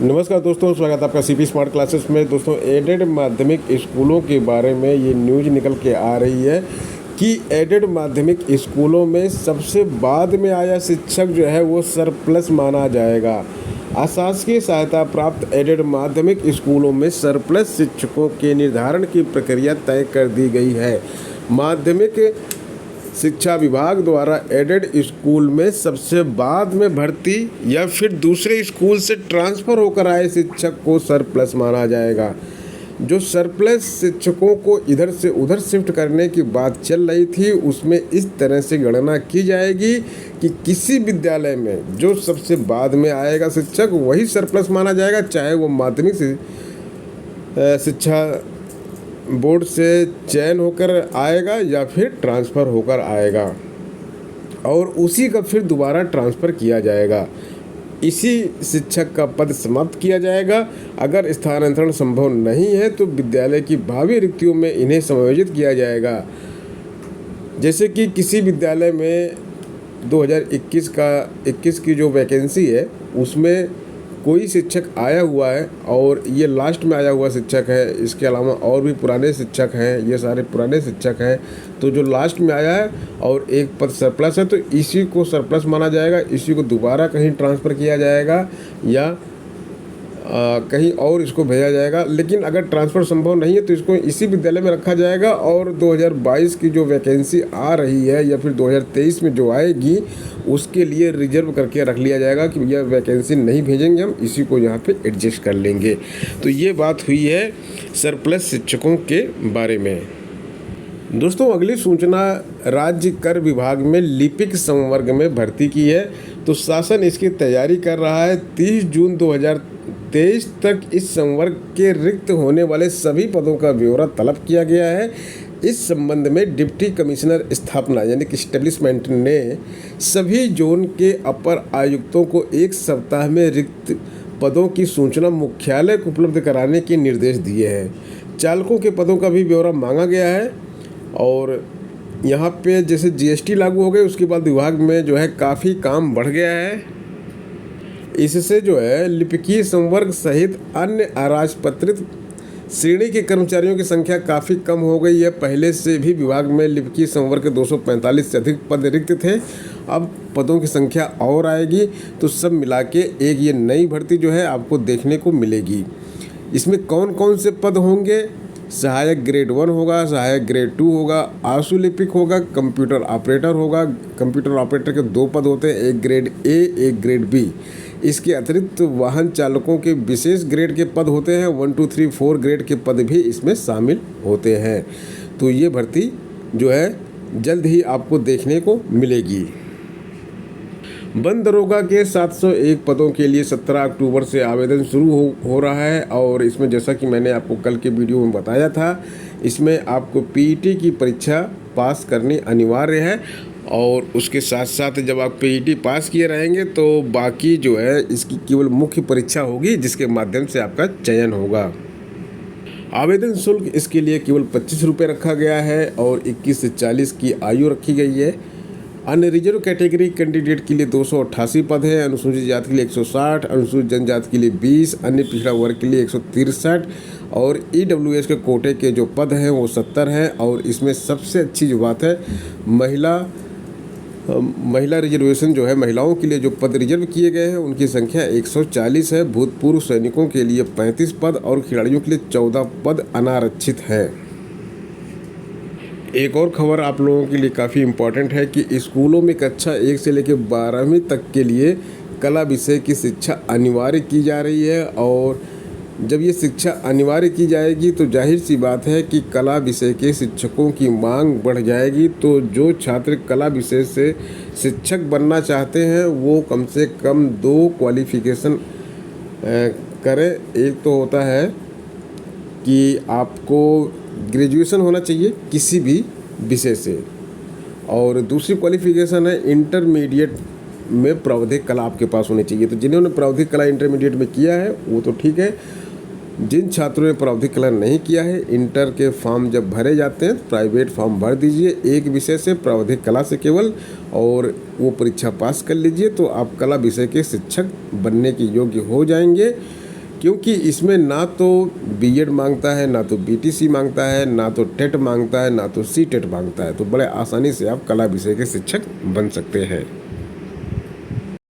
नमस्कार दोस्तों, स्वागत है आपका सीपी स्मार्ट क्लासेस में। दोस्तों, एडेड माध्यमिक स्कूलों के बारे में ये न्यूज़ निकल के आ रही है कि एडेड माध्यमिक स्कूलों में सबसे बाद में आया शिक्षक जो है वो सरप्लस माना जाएगा। अशासकीय सहायता प्राप्त एडेड माध्यमिक स्कूलों में सरप्लस शिक्षकों के निर्धारण की प्रक्रिया तय कर दी गई है। माध्यमिक शिक्षा विभाग द्वारा एडेड स्कूल में सबसे बाद में भर्ती या फिर दूसरे स्कूल से ट्रांसफ़र होकर आए शिक्षक को सरप्लस माना जाएगा। जो सरप्लस शिक्षकों को इधर से उधर शिफ्ट करने की बात चल रही थी, उसमें इस तरह से गणना की जाएगी कि किसी विद्यालय में जो सबसे बाद में आएगा शिक्षक वही सरप्लस माना जाएगा, चाहे वो माध्यमिक शिक्षा बोर्ड से चयन होकर आएगा या फिर ट्रांसफ़र होकर आएगा, और उसी का फिर दोबारा ट्रांसफ़र किया जाएगा। इसी शिक्षक का पद समाप्त किया जाएगा। अगर स्थानांतरण संभव नहीं है तो विद्यालय की भावी रिक्तियों में इन्हें समायोजित किया जाएगा। जैसे कि किसी विद्यालय में 2021 की जो वैकेंसी है उसमें कोई शिक्षक आया हुआ है और ये लास्ट में आया हुआ शिक्षक है, इसके अलावा और भी पुराने शिक्षक हैं, ये सारे पुराने शिक्षक हैं। तो जो लास्ट में आया है और एक पद सरप्लस है तो इसी को सरप्लस माना जाएगा। इसी को दोबारा कहीं ट्रांसफ़र किया जाएगा या कहीं और इसको भेजा जाएगा। लेकिन अगर ट्रांसफ़र संभव नहीं है तो इसको इसी विद्यालय में रखा जाएगा और 2022 की जो वैकेंसी आ रही है या फिर 2023 में जो आएगी उसके लिए रिजर्व करके रख लिया जाएगा कि यह वैकेंसी नहीं भेजेंगे, हम इसी को यहाँ पे एडजस्ट कर लेंगे। तो ये बात हुई है सरप्लस शिक्षकों के बारे में। दोस्तों, अगली सूचना राज्य कर विभाग में लिपिक संवर्ग में भर्ती की है। तो शासन इसकी तैयारी कर रहा है। 30 जून 2023 तक इस संवर्ग के रिक्त होने वाले सभी पदों का ब्यौरा तलब किया गया है। इस संबंध में डिप्टी कमिश्नर स्थापना यानी कि एस्टेब्लिशमेंट ने सभी जोन के अपर आयुक्तों को एक सप्ताह में रिक्त पदों की सूचना मुख्यालय को उपलब्ध कराने के निर्देश दिए हैं। चालकों के पदों का भी ब्यौरा मांगा गया है और यहाँ पे जैसे जीएसटी लागू हो गई उसके बाद विभाग में जो है काफ़ी काम बढ़ गया है। इससे जो है लिपिकीय संवर्ग सहित अन्य अराजपत्रित श्रेणी के कर्मचारियों की संख्या काफ़ी कम हो गई है। पहले से भी विभाग में लिपिकीय संवर्ग के 245 से अधिक पद रिक्त थे। अब पदों की संख्या और आएगी तो सब मिला के एक ये नई भर्ती जो है आपको देखने को मिलेगी। इसमें कौन कौन से पद होंगे? सहायक ग्रेड 1 होगा, सहायक ग्रेड 2 होगा, आशुलिपिक होगा, कंप्यूटर ऑपरेटर होगा। कंप्यूटर ऑपरेटर के 2 पद होते हैं, एक ग्रेड ए एक ग्रेड बी। इसके अतिरिक्त वाहन चालकों के विशेष ग्रेड के पद होते हैं, 1 2 3 4 ग्रेड के पद भी इसमें शामिल होते हैं। तो ये भर्ती जो है जल्द ही आपको देखने को मिलेगी। वन दरोगा के 701 पदों के लिए 17 अक्टूबर से आवेदन शुरू हो रहा है और इसमें जैसा कि मैंने आपको कल के वीडियो में बताया था, इसमें आपको पीईटी की परीक्षा पास करनी अनिवार्य है और उसके साथ साथ जब आप पीईटी पास किए रहेंगे तो बाकी जो है इसकी केवल मुख्य परीक्षा होगी जिसके माध्यम से आपका चयन होगा। आवेदन शुल्क इसके लिए केवल 25 रुपये रखा गया है और 21 से 40 की आयु रखी गई है। अन्य रिजर्व कैटेगरी कैंडिडेट के लिए 288 पद हैं, अनुसूचित जाति के लिए 160, अनुसूचित जनजाति के लिए 20, अन्य पिछड़ा वर्ग के लिए 163 और ईडब्ल्यूएस के कोटे के जो पद हैं वो 70 हैं। और इसमें सबसे अच्छी जो बात है महिला रिजर्वेशन जो है, महिलाओं के लिए जो पद रिजर्व किए गए हैं उनकी संख्या 140 है। भूतपूर्व सैनिकों के लिए 35 पद और खिलाड़ियों के लिए 14 पद अनारक्षित हैं। एक और खबर आप लोगों के लिए काफ़ी इम्पॉर्टेंट है कि स्कूलों में कक्षा 1 से लेकर 12वीं तक के लिए कला विषय की शिक्षा अनिवार्य की जा रही है। और जब ये शिक्षा अनिवार्य की जाएगी तो जाहिर सी बात है कि कला विषय के शिक्षकों की मांग बढ़ जाएगी। तो जो छात्र कला विषय से शिक्षक बनना चाहते हैं वो कम से कम 2 क्वालिफ़िकेशन करें। एक तो होता है कि आपको ग्रेजुएशन होना चाहिए किसी भी विषय से, और दूसरी क्वालिफ़िकेशन है इंटरमीडिएट में प्रावधिक कला आपके पास होनी चाहिए। तो जिन्होंने प्रावधिक कला इंटरमीडिएट में किया है वो तो ठीक है। जिन छात्रों ने प्रावधिक कला नहीं किया है, इंटर के फॉर्म जब भरे जाते हैं प्राइवेट फॉर्म भर दीजिए एक विषय से, प्रावधिक कला से केवल, और वो परीक्षा पास कर लीजिए तो आप कला विषय के शिक्षक बनने के योग्य हो जाएंगे। क्योंकि इसमें ना तो बीएड मांगता है, ना तो बीटीसी मांगता है, ना तो टेट मांगता है, ना तो सीटेट मांगता है। तो बड़े आसानी से आप कला विषय के शिक्षक बन सकते हैं।